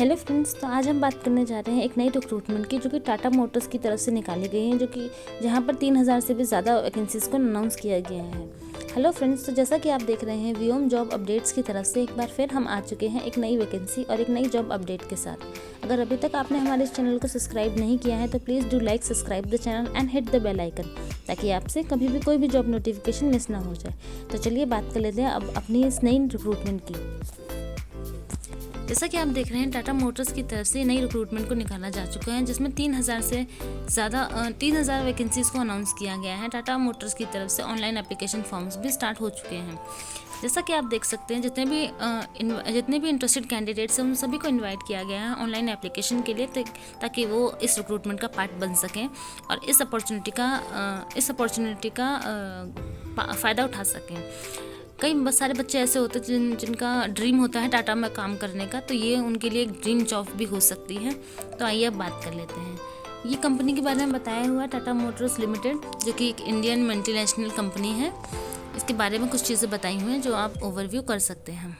Hello friends, तो आज हम बात करने जा रहे हैं एक नई रिक्रूटमेंट की, जो कि टाटा मोटर्स की तरफ से निकाली गई है, जो कि जहां पर 3000 से भी ज़्यादा वैकेंसीज़ को अनाउंस किया गया है। हेलो फ्रेंड्स, तो जैसा कि आप देख रहे हैं वीओम जॉब अपडेट्स की तरफ से एक बार फिर हम आ चुके हैं एक नई वैकेंसी और एक नई जॉब अपडेट के साथ। अगर अभी तक आपने हमारे इस चैनल को सब्सक्राइब नहीं किया है तो please do like subscribe the channel and hit the bell icon, ताकि आपसे कभी भी कोई भी जॉब नोटिफिकेशन मिस ना हो जाए। तो चलिए बात कर लेते हैं अब अपनी इस नई रिक्रूटमेंट की। जैसा कि आप देख रहे हैं टाटा मोटर्स की तरफ से नई रिक्रूटमेंट को निकाला जा चुका है, जिसमें 3000 से ज़्यादा 3000 वैकेंसीज़ को अनाउंस किया गया है। टाटा मोटर्स की तरफ से ऑनलाइन एप्लीकेशन फॉर्म्स भी स्टार्ट हो चुके हैं। जैसा कि आप देख सकते हैं जितने भी इंटरेस्टेड कैंडिडेट्स हैं उन सभी को इनवाइट किया गया है ऑनलाइन एप्लीकेशन के लिए, ताकि वो इस रिक्रूटमेंट का पार्ट बन सकें और इस अपॉर्चुनिटी का फ़ायदा उठा सकें। कई सारे बच्चे ऐसे होते हैं जिनका ड्रीम होता है टाटा में काम करने का, तो ये उनके लिए एक ड्रीम जॉब भी हो सकती है। तो आइए अब बात कर लेते हैं। ये कंपनी के बारे में बताया हुआ है टाटा मोटर्स लिमिटेड, जो कि एक इंडियन मल्टीनेशनल कंपनी है। इसके बारे में कुछ चीज़ें बताई हुई हैं जो आप ओवरव्यू कर सकते हैं।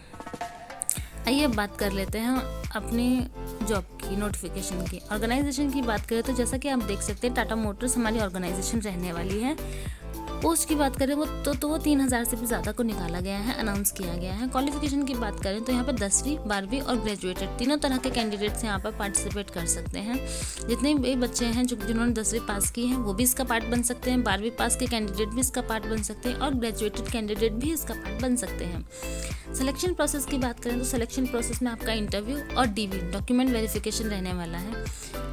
आइए अब बात कर लेते हैं अपनी जॉब की नोटिफिकेशन की। ऑर्गेनाइजेशन की बात करें तो जैसा कि आप देख सकते हैं टाटा मोटर्स हमारी ऑर्गेनाइजेशन रहने वाली है। पोस्ट की बात करें वो 3000 से भी ज़्यादा को निकाला गया है, अनाउंस किया गया है। क्वालिफिकेशन की बात करें तो यहाँ पर 10वीं 12वीं और ग्रेजुएटेड तीनों तरह के कैंडिडेट्स यहाँ पर पार्टिसिपेट कर सकते हैं। जितने भी बच्चे हैं जिन्होंने 10वीं पास की है वो भी इसका पार्ट बन सकते हैं, 12वीं पास के कैंडिडेट भी इसका पार्ट बन सकते हैं और ग्रेजुएटेड कैंडिडेट भी इसका पार्ट बन सकते हैं। सिलेक्शन प्रोसेस की बात करें तो सिलेक्शन प्रोसेस में आपका इंटरव्यू और डीवी डॉक्यूमेंट वेरिफिकेशन रहने वाला है।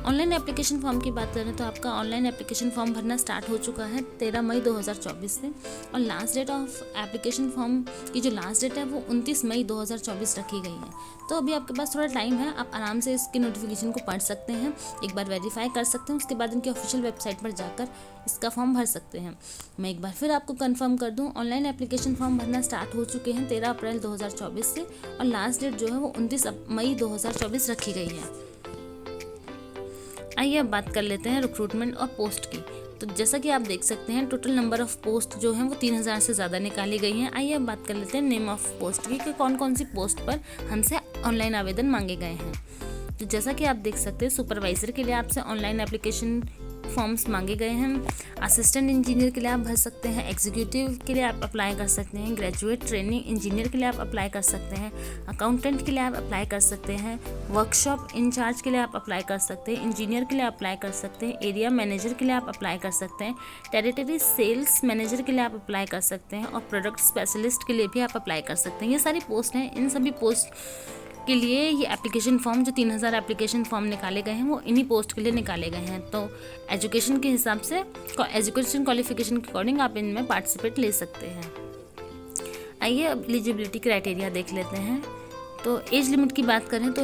ऑनलाइन एप्लीकेशन फॉर्म की बात करें तो आपका ऑनलाइन एप्लीकेशन फॉर्म भरना स्टार्ट हो चुका है 13 मई 2024 से, और last date of application form की जो लास्ट डेट है वो 29 मई 2024 रखी गई है। तो अभी आपके पास थोड़ा टाइम है, आप आराम से इसकी नोटिफिकेशन को पढ़ सकते हैं, एक बार वेरीफाई कर सकते हैं, उसके बाद इनकी ऑफिशियल वेबसाइट पर जाकर इसका फॉर्म भर सकते हैं। मैं एक बार फिर आपको कंफर्म कर दूं, ऑनलाइन एप्लीकेशन फॉर्म भरना स्टार्ट हो चुके हैं 13 अप्रैल 2024 से, और लास्ट डेट जो है वो 29 मई 2024 रखी गई है। आइए अब बात कर लेते हैं रिक्रूटमेंट और पोस्ट की। तो जैसा कि आप देख सकते हैं टोटल नंबर ऑफ पोस्ट जो है वो 3000 से ज़्यादा निकाली गई हैं। आइए अब बात कर लेते हैं नेम ऑफ पोस्ट की, कि कौन कौन सी पोस्ट पर हमसे ऑनलाइन आवेदन मांगे गए हैं। तो जैसा कि आप देख सकते हैं सुपरवाइज़र के लिए आपसे ऑनलाइन एप्लीकेशन फॉर्म्स मांगे गए हैं। असिस्टेंट इंजीनियर के लिए आप भर सकते हैं, एग्जीक्यूटिव के लिए आप अप्लाई कर सकते हैं, ग्रेजुएट ट्रेनिंग इंजीनियर के लिए आप अप्लाई कर सकते हैं, अकाउंटेंट के लिए आप अप्लाई कर सकते हैं, वर्कशॉप इंचार्ज के लिए आप अप्लाई कर सकते हैं, इंजीनियर के लिए अप्लाई कर सकते हैं, एरिया मैनेजर के लिए आप अप्लाई कर सकते हैं, टेरिटरी सेल्स मैनेजर के लिए आप अप्लाई कर सकते हैं, और प्रोडक्ट स्पेशलिस्ट के लिए भी आप अप्लाई कर सकते हैं। ये सारी पोस्ट हैं। इन सभी पोस्ट के लिए ये एप्लीकेशन फॉर्म जो 3000 एप्लीकेशन फॉर्म निकाले गए हैं वो इन्हीं पोस्ट के लिए निकाले गए हैं। तो एजुकेशन के हिसाब से एजुकेशन क्वालिफिकेशन के अकॉर्डिंग आप इनमें पार्टिसिपेट ले सकते हैं। आइए अब एलिजिबिलिटी क्राइटेरिया देख लेते हैं। तो एज लिमिट की बात करें तो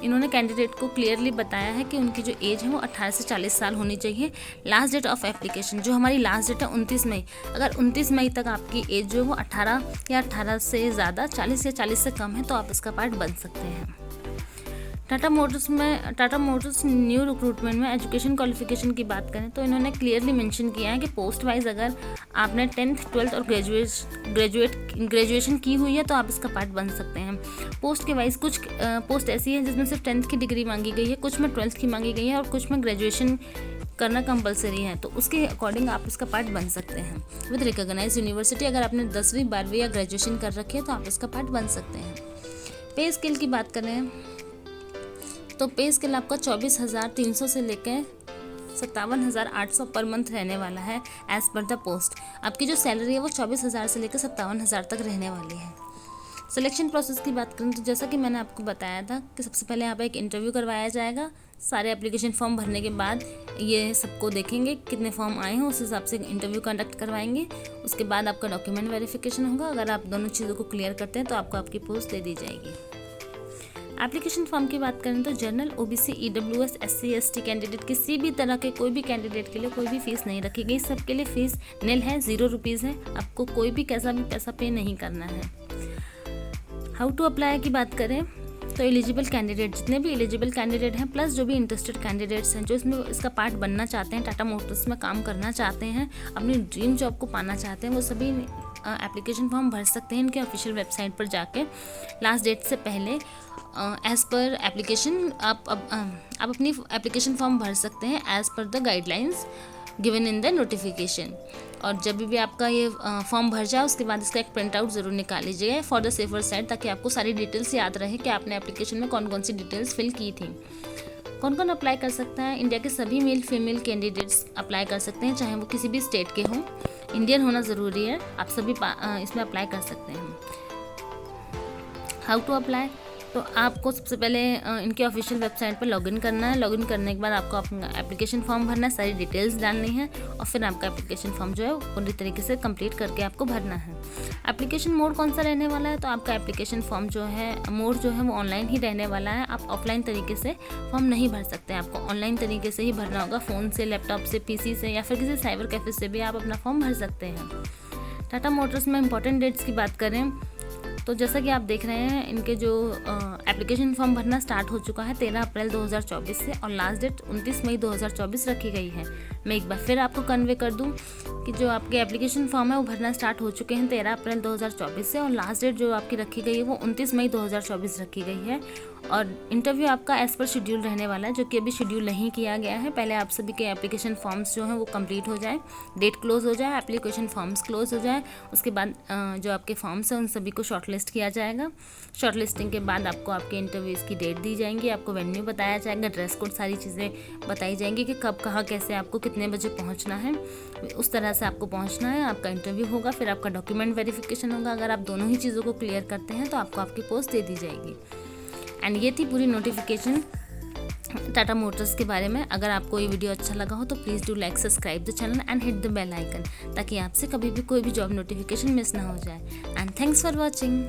इन्होंने कैंडिडेट को क्लियरली बताया है कि उनकी जो एज है वो 18 से 40 साल होनी चाहिए। लास्ट डेट ऑफ एप्लीकेशन जो हमारी लास्ट डेट है 29 मई, अगर 29 मई तक आपकी एज जो है वो 18 या 18 से ज़्यादा 40 या 40 से कम है तो आप इसका पार्ट बन सकते हैं। टाटा मोटर्स न्यू रिक्रूटमेंट में एजुकेशन क्वालिफिकेशन की बात करें तो इन्होंने क्लियरली मेंशन किया है कि पोस्ट वाइज अगर आपने 10th 12th और ग्रेजुएशन की हुई है तो आप इसका पार्ट बन सकते हैं। पोस्ट के वाइज कुछ पोस्ट ऐसी है जिसमें सिर्फ 10th की डिग्री मांगी गई है, कुछ में 12th की मांगी गई है और कुछ में ग्रेजुएशन करना कंपलसरी है, तो उसके अकॉर्डिंग आप इसका पार्ट बन सकते हैं। विद रिकॉग्नाइज्ड यूनिवर्सिटी अगर आपने 10वीं 12वीं या ग्रेजुएशन कर रखी है तो आप इसका पार्ट बन सकते हैं। पे स्केल की बात करें तो पे स्केल आपका 24,300 से लेकर 57,800 पर मंथ रहने वाला है एज पर द पोस्ट। आपकी जो सैलरी है वो 24,000 से लेकर 57,000 तक रहने वाली है। सिलेक्शन प्रोसेस की बात करें तो जैसा कि मैंने आपको बताया था कि सबसे पहले यहाँ पर एक इंटरव्यू करवाया जाएगा। सारे एप्लीकेशन फॉर्म भरने के बाद ये सबको देखेंगे कितने फॉर्म आए हैं, उस हिसाब से इंटरव्यू कंडक्ट करवाएंगे। उसके बाद आपका डॉक्यूमेंट वेरिफिकेशन होगा। अगर आप दोनों चीज़ों को क्लियर करते हैं तो आपको आपकी पोस्ट दे दी जाएगी। एप्लीकेशन फॉर्म की बात करें तो general, OBC, EWS, SC, ST candidate किसी भी तरह के कोई भी कैंडिडेट के लिए कोई भी फीस नहीं रखी गई। सबके लिए फीस निल है, 0 रुपीज़ है। आपको कोई भी कैसा भी पैसा पे नहीं करना है। हाउ टू अप्लाई की बात करें तो एलिजिबल कैंडिडेट जितने भी एलिजिबल कैंडिडेट हैं प्लस जो भी इंटरेस्टेड कैंडिडेट्स हैं जो इसका पार्ट बनना चाहते हैं, टाटा मोटर्स में काम करना चाहते हैं, अपनी ड्रीम जॉब को पाना चाहते हैं, वो सभी एप्लीकेशन फॉर्म भर सकते हैं इनके ऑफिशियल वेबसाइट पर जाके लास्ट डेट से पहले। एज़ पर एप्लीकेशन आप अपनी एप्लीकेशन फॉर्म भर सकते हैं as per the guidelines given in the notification. और जब भी आपका ये फॉर्म भर जाए उसके बाद इसका एक प्रिंट आउट ज़रूर निकाल लीजिएगा फॉर द सेफर साइड, ताकि आपको सारी डिटेल्स याद रहे कि आपने एप्लीकेशन में कौन कौन सी डिटेल्स फिल की थी। कौन कौन अप्लाई कर सकता है? इंडिया के सभी मेल फीमेल कैंडिडेट्स अप्लाई कर सकते हैं, चाहे वो किसी भी स्टेट के हों। इंडियन होना ज़रूरी है, आप सभी इसमें अप्लाई कर सकते हैं। How to apply? तो आपको सबसे पहले इनके ऑफिशियल वेबसाइट पर लॉगिन करना है। लॉगिन करने के बाद आपको अपना एप्लीकेशन फॉर्म भरना है, सारी डिटेल्स डालनी है और फिर आपका एप्लीकेशन फॉर्म जो है पूरी तरीके से कंप्लीट करके आपको भरना है। एप्लीकेशन मोड कौन सा रहने वाला है? तो आपका एप्लीकेशन फॉर्म जो है मोड जो है वो ऑनलाइन ही रहने वाला है। आप ऑफलाइन तरीके से फॉर्म नहीं भर सकते हैं, आपको ऑनलाइन तरीके से ही भरना होगा। फ़ोन से, लैपटॉप से, पीसी से या फिर किसी साइबर कैफे से भी आप अपना फॉर्म भर सकते हैं। टाटा मोटर्स में इंपॉर्टेंट डेट्स की बात करें तो जैसा कि आप देख रहे हैं इनके जो एप्लीकेशन फॉर्म भरना स्टार्ट हो चुका है 13 अप्रैल 2024 से और लास्ट डेट 29 मई 2024 रखी गई है। मैं एक बार फिर आपको कन्वे कर दूं कि जो आपके एप्लीकेशन फॉर्म है वो भरना स्टार्ट हो चुके हैं 13 अप्रैल 2024 से और लास्ट डेट जो आपकी रखी गई है वो 29 मई 2024 रखी गई है। और इंटरव्यू आपका एज पर शेड्यूल रहने वाला है, जो कि अभी शेड्यूल नहीं किया गया है। पहले आप सभी के एप्लीकेशन फॉर्म्स जो हैं वो कंप्लीट हो जाए, डेट क्लोज हो जाए, एप्लीकेशन फॉर्म्स क्लोज हो जाए, उसके बाद जो आपके फॉर्म्स हैं उन सभी को शॉर्टलिस्ट किया जाएगा। शॉर्टलिस्टिंग के बाद आपको आपके इंटरव्यूज़ की डेट दी जाएंगी, आपको वेन्यू बताया जाएगा, ड्रेस कोड, सारी चीज़ें बताई जाएंगी कि कब, कहाँ, कैसे आपको कितने बजे पहुँचना है। उस तरह से आपको पहुँचना है। आपका इंटरव्यू होगा, फिर आपका डॉक्यूमेंट वेरिफिकेशन होगा। अगर आप दोनों ही चीज़ों को क्लियर करते हैं तो आपको आपकी पोस्ट दे दी जाएगी। एंड ये थी पूरी नोटिफिकेशन टाटा मोटर्स के बारे में। अगर आपको ये वीडियो अच्छा लगा हो तो please do like, subscribe the channel and hit the bell icon, ताकि आपसे कभी भी कोई भी जॉब नोटिफिकेशन मिस ना हो जाए। And thanks for watching.